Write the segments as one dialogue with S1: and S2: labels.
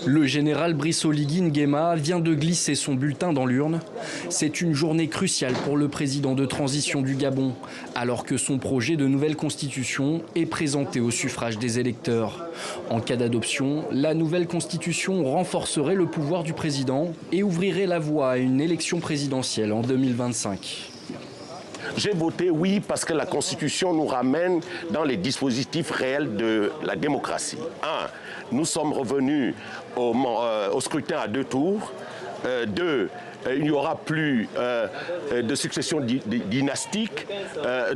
S1: Le général Brice Oligui Nguema vient de glisser son bulletin dans l'urne. C'est une journée cruciale pour le président de transition du Gabon, alors que son projet de nouvelle constitution est présenté au suffrage des électeurs. En cas d'adoption, la nouvelle constitution renforcerait le pouvoir du président et ouvrirait la voie à une élection présidentielle en 2025.
S2: J'ai voté oui parce que la Constitution nous ramène dans les dispositifs réels de la démocratie. Nous sommes revenus au scrutin à 2 tours. 2, il n'y aura plus de succession dynastique.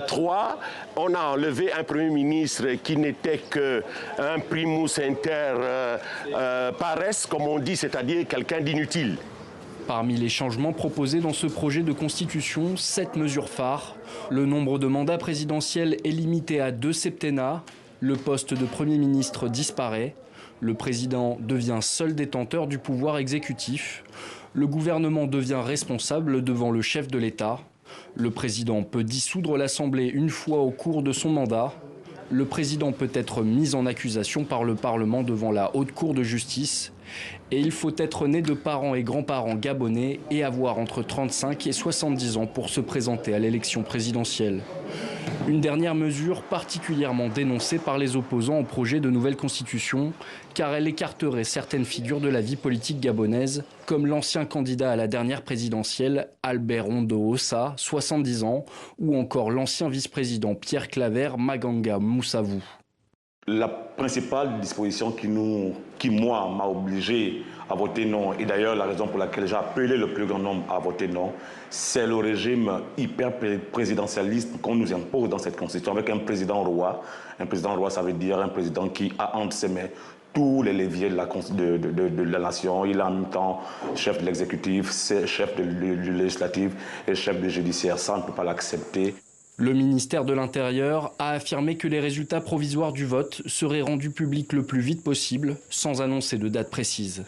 S2: 3, on a enlevé un Premier ministre qui n'était qu'un primus inter pares, comme on dit, c'est-à-dire quelqu'un d'inutile.
S1: Parmi les changements proposés dans ce projet de constitution, 7 mesures phares. Le nombre de mandats présidentiels est limité à 2 septennats. Le poste de Premier ministre disparaît. Le président devient seul détenteur du pouvoir exécutif. Le gouvernement devient responsable devant le chef de l'État. Le président peut dissoudre l'Assemblée une fois au cours de son mandat. Le président peut être mis en accusation par le Parlement devant la Haute Cour de justice. Et il faut être né de parents et grands-parents gabonais et avoir entre 35 et 70 ans pour se présenter à l'élection présidentielle. Une dernière mesure particulièrement dénoncée par les opposants au projet de nouvelle constitution, car elle écarterait certaines figures de la vie politique gabonaise, comme l'ancien candidat à la dernière présidentielle, Albert Rondo Ossa, 70 ans, ou encore l'ancien vice-président Pierre Claver Maganga Moussavou.
S3: La principale disposition qui moi, m'a obligé à voter non, et d'ailleurs la raison pour laquelle j'ai appelé le plus grand nombre à voter non, c'est le régime hyper présidentialiste qu'on nous impose dans cette constitution avec un président roi. Un président roi, ça veut dire un président qui a entre ses mains tous les leviers de la nation. Il est en même temps chef de l'exécutif, chef du législatif et chef du judiciaire. Ça, on ne peut pas l'accepter.
S1: Le ministère de l'Intérieur a affirmé que les résultats provisoires du vote seraient rendus publics le plus vite possible, sans annoncer de date précise.